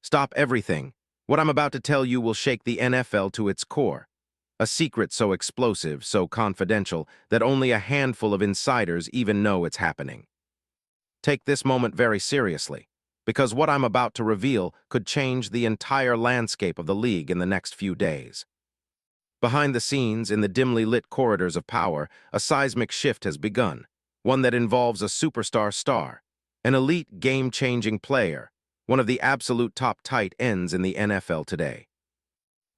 Stop everything. What I'm about to tell you will shake the NFL to its core. A secret so explosive, so confidential, that only a handful of insiders even know it's happening. Take this moment very seriously, because what I'm about to reveal could change the entire landscape of the league in the next few days. Behind the scenes, in the dimly lit corridors of power, a seismic shift has begun, one that involves a superstar star, an elite game-changing player, one of the absolute top tight ends in the NFL today.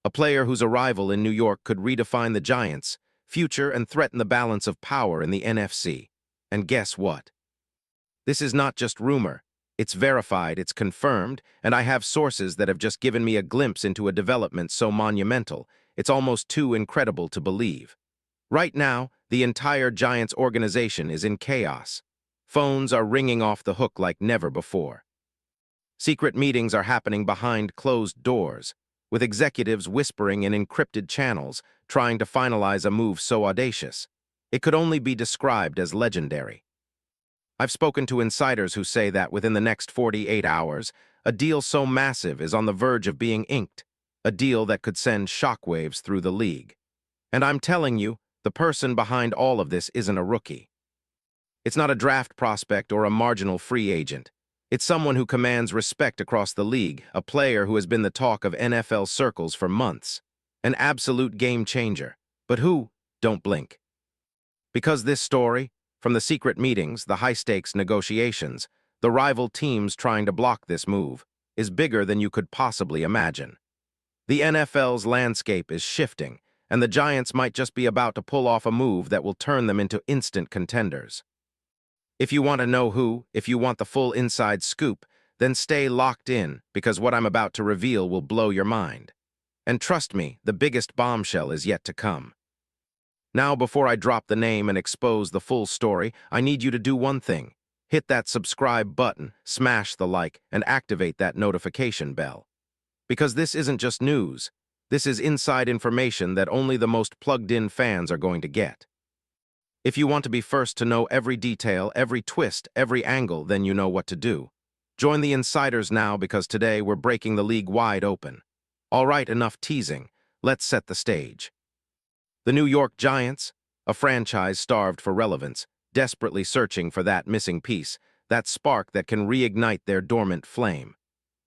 A player whose arrival in New York could redefine the Giants' future and threaten the balance of power in the NFC. And guess what? This is not just rumor. It's verified, it's confirmed, and I have sources that have just given me a glimpse into a development so monumental, it's almost too incredible to believe. Right now, the entire Giants organization is in chaos. Phones are ringing off the hook like never before. Secret meetings are happening behind closed doors, with executives whispering in encrypted channels, trying to finalize a move so audacious. It could only be described as legendary. I've spoken to insiders who say that within the next 48 hours, a deal so massive is on the verge of being inked, a deal that could send shockwaves through the league. And I'm telling you, the person behind all of this isn't a rookie. It's not a draft prospect or a marginal free agent. It's someone who commands respect across the league, a player who has been the talk of NFL circles for months. An absolute game changer. But who? Don't blink. Because this story, from the secret meetings, the high-stakes negotiations, the rival teams trying to block this move, is bigger than you could possibly imagine. The NFL's landscape is shifting, and the Giants might just be about to pull off a move that will turn them into instant contenders. If you want to know who, if you want the full inside scoop, then stay locked in, because what I'm about to reveal will blow your mind. And trust me, the biggest bombshell is yet to come. Now, before I drop the name and expose the full story, I need you to do one thing. Hit that subscribe button, smash the like, and activate that notification bell. Because this isn't just news. This is inside information that only the most plugged-in fans are going to get. If you want to be first to know every detail, every twist, every angle, then you know what to do. Join the insiders now, because today we're breaking the league wide open. All right, enough teasing. Let's set the stage. The New York Giants, a franchise starved for relevance, desperately searching for that missing piece, that spark that can reignite their dormant flame.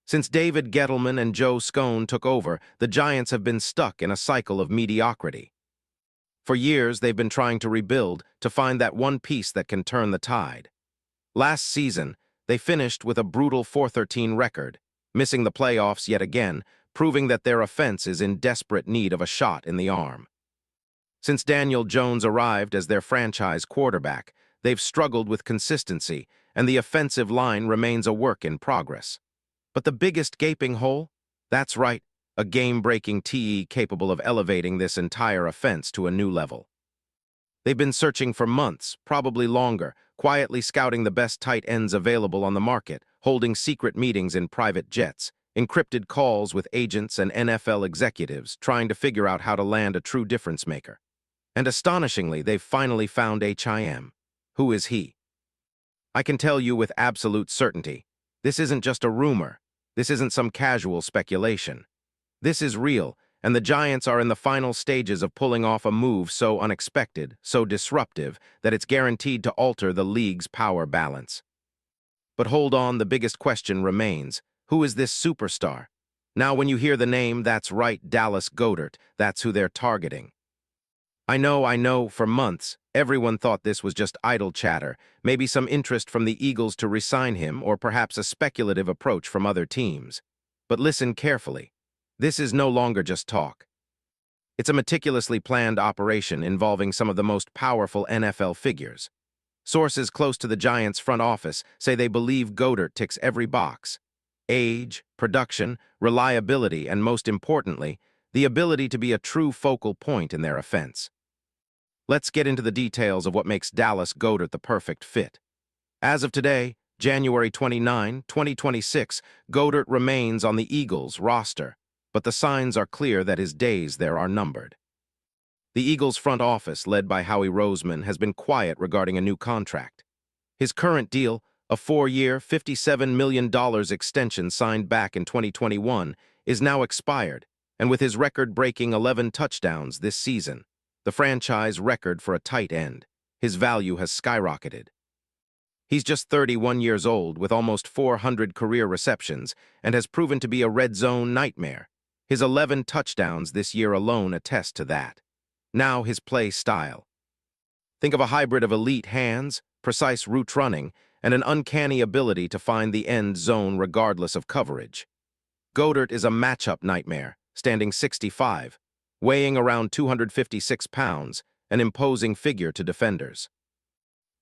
Since David Gettleman and Joe Scone took over, the Giants have been stuck in a cycle of mediocrity. For years, they've been trying to rebuild, to find that one piece that can turn the tide. Last season, they finished with a brutal 4-13 record, missing the playoffs yet again, proving that their offense is in desperate need of a shot in the arm. Since Daniel Jones arrived as their franchise quarterback, they've struggled with consistency, and the offensive line remains a work in progress. But the biggest gaping hole? That's right, a game-breaking TE capable of elevating this entire offense to a new level. They've been searching for months, probably longer, quietly scouting the best tight ends available on the market, holding secret meetings in private jets, encrypted calls with agents and NFL executives, trying to figure out how to land a true difference maker. And astonishingly, they've finally found HIM. Who is he? I can tell you with absolute certainty, this isn't just a rumor. This isn't some casual speculation. This is real, and the Giants are in the final stages of pulling off a move so unexpected, so disruptive, that it's guaranteed to alter the league's power balance. But hold on, the biggest question remains. Who is this superstar? Now, when you hear the name, that's right, Dallas Goedert. That's who they're targeting. I know, for months, everyone thought this was just idle chatter, maybe some interest from the Eagles to re-sign him, or perhaps a speculative approach from other teams. But listen carefully. This is no longer just talk. It's a meticulously planned operation involving some of the most powerful NFL figures. Sources close to the Giants' front office say they believe Goedert ticks every box. Age, production, reliability, and most importantly, the ability to be a true focal point in their offense. Let's get into the details of what makes Dallas Goedert the perfect fit. As of today, January 29, 2026, Goedert remains on the Eagles' roster, but the signs are clear that his days there are numbered. The Eagles' front office, led by Howie Roseman, has been quiet regarding a new contract. His current deal, A 4-year, $57 million extension signed back in 2021 is now expired, and with his record-breaking 11 touchdowns this season, the franchise record for a tight end, his value has skyrocketed. He's just 31 years old with almost 400 career receptions and has proven to be a red zone nightmare. His 11 touchdowns this year alone attest to that. Now his play style. Think of a hybrid of elite hands, precise route running, and an uncanny ability to find the end zone regardless of coverage. Goedert is a matchup nightmare, standing 65, weighing around 256 pounds, an imposing figure to defenders.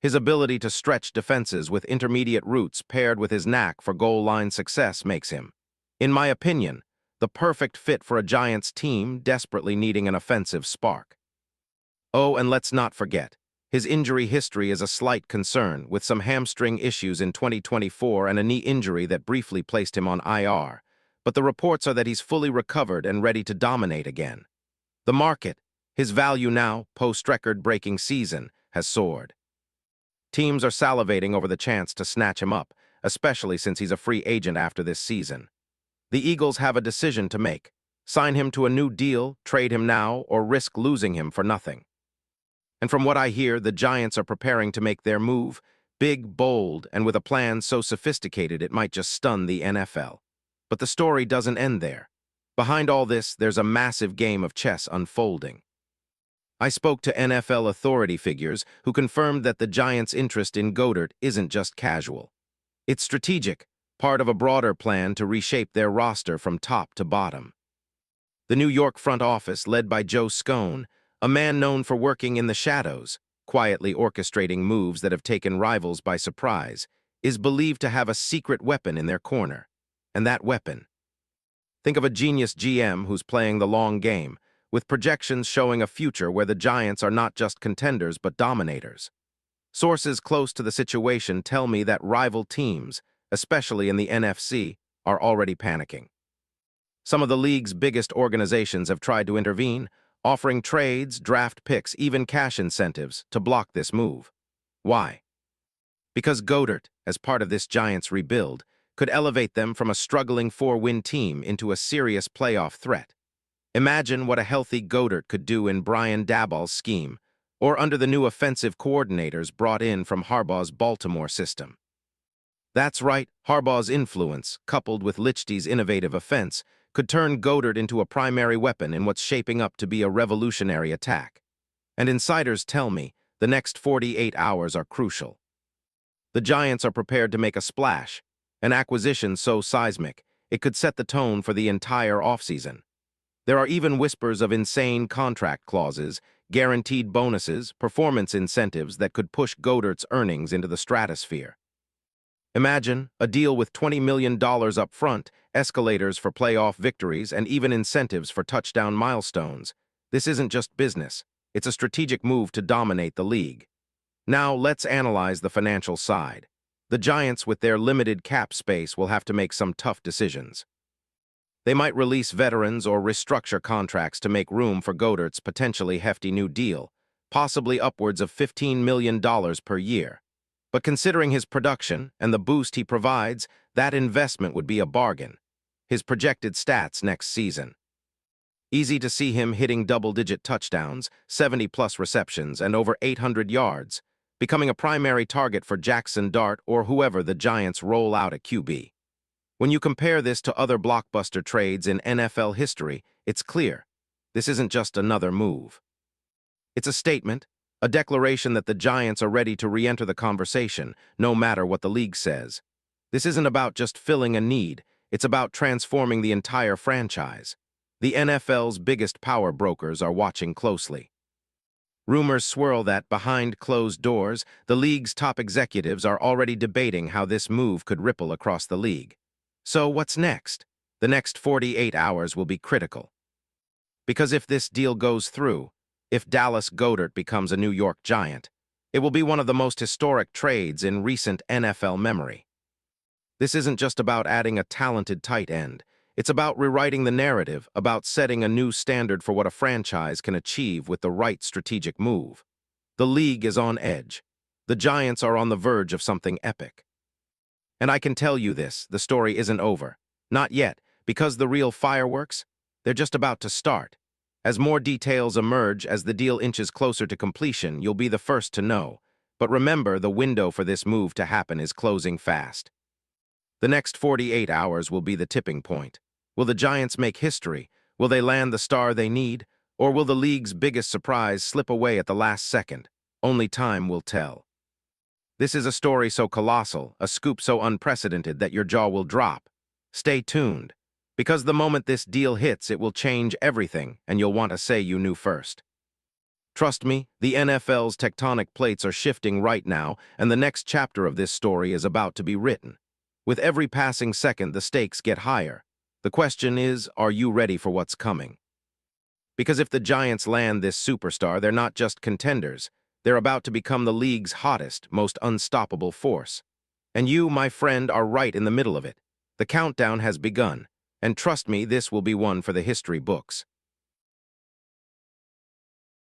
His ability to stretch defenses with intermediate routes paired with his knack for goal line success makes him, in my opinion, the perfect fit for a Giants team desperately needing an offensive spark. Oh, and let's not forget, his injury history is a slight concern, with some hamstring issues in 2024 and a knee injury that briefly placed him on IR, but the reports are that he's fully recovered and ready to dominate again. The market, his value now, post-record-breaking season, has soared. Teams are salivating over the chance to snatch him up, especially since he's a free agent after this season. The Eagles have a decision to make: sign him to a new deal, trade him now, or risk losing him for nothing. And from what I hear, the Giants are preparing to make their move, big, bold, and with a plan so sophisticated it might just stun the NFL. But the story doesn't end there. Behind all this, there's a massive game of chess unfolding. I spoke to NFL authority figures who confirmed that the Giants' interest in Goedert isn't just casual. It's strategic, part of a broader plan to reshape their roster from top to bottom. The New York front office, led by Joe Schoen, a man known for working in the shadows, quietly orchestrating moves that have taken rivals by surprise, is believed to have a secret weapon in their corner. And that weapon. Think of a genius GM who's playing the long game, with projections showing a future where the Giants are not just contenders but dominators. Sources close to the situation tell me that rival teams, especially in the NFC, are already panicking. Some of the league's biggest organizations have tried to intervene, offering trades, draft picks, even cash incentives to block this move. Why? Because Goedert, as part of this Giants rebuild, could elevate them from a struggling 4-win team into a serious playoff threat. Imagine what a healthy Goedert could do in Brian Daboll's scheme, or under the new offensive coordinators brought in from Harbaugh's Baltimore system. That's right, Harbaugh's influence, coupled with Lichty's innovative offense, could turn Goedert into a primary weapon in what's shaping up to be a revolutionary attack. And insiders tell me the next 48 hours are crucial. The Giants are prepared to make a splash, an acquisition so seismic it could set the tone for the entire offseason. There are even whispers of insane contract clauses, guaranteed bonuses, performance incentives that could push Goedert's earnings into the stratosphere. Imagine a deal with $20 million up front, escalators for playoff victories, and even incentives for touchdown milestones. This isn't just business. It's a strategic move to dominate the league. Now let's analyze the financial side. The Giants, with their limited cap space, will have to make some tough decisions. They might release veterans or restructure contracts to make room for Goedert's potentially hefty new deal, possibly upwards of $15 million per year. But considering his production and the boost he provides, that investment would be a bargain. His projected stats next season: easy to see him hitting double-digit touchdowns, 70-plus receptions, and over 800 yards, becoming a primary target for Jackson Dart or whoever the Giants roll out at QB. When you compare this to other blockbuster trades in NFL history, it's clear. This isn't just another move. It's a statement, a declaration that the Giants are ready to re-enter the conversation, no matter what the league says. This isn't about just filling a need, it's about transforming the entire franchise. The NFL's biggest power brokers are watching closely. Rumors swirl that, behind closed doors, the league's top executives are already debating how this move could ripple across the league. So what's next? The next 48 hours will be critical. Because if this deal goes through, if Dallas Goedert becomes a New York Giant, it will be one of the most historic trades in recent NFL memory. This isn't just about adding a talented tight end. It's about rewriting the narrative, about setting a new standard for what a franchise can achieve with the right strategic move. The league is on edge. The Giants are on the verge of something epic. And I can tell you this, the story isn't over. Not yet, because the real fireworks, they're just about to start. As more details emerge as the deal inches closer to completion, you'll be the first to know. But remember, the window for this move to happen is closing fast. The next 48 hours will be the tipping point. Will the Giants make history? Will they land the star they need? Or will the league's biggest surprise slip away at the last second? Only time will tell. This is a story so colossal, a scoop so unprecedented that your jaw will drop. Stay tuned, because the moment this deal hits, it will change everything, and you'll want to say you knew first. Trust me, the NFL's tectonic plates are shifting right now, and the next chapter of this story is about to be written. With every passing second, the stakes get higher. The question is, are you ready for what's coming? Because if the Giants land this superstar, they're not just contenders. They're about to become the league's hottest, most unstoppable force. And you, my friend, are right in the middle of it. The countdown has begun, and trust me, this will be one for the history books.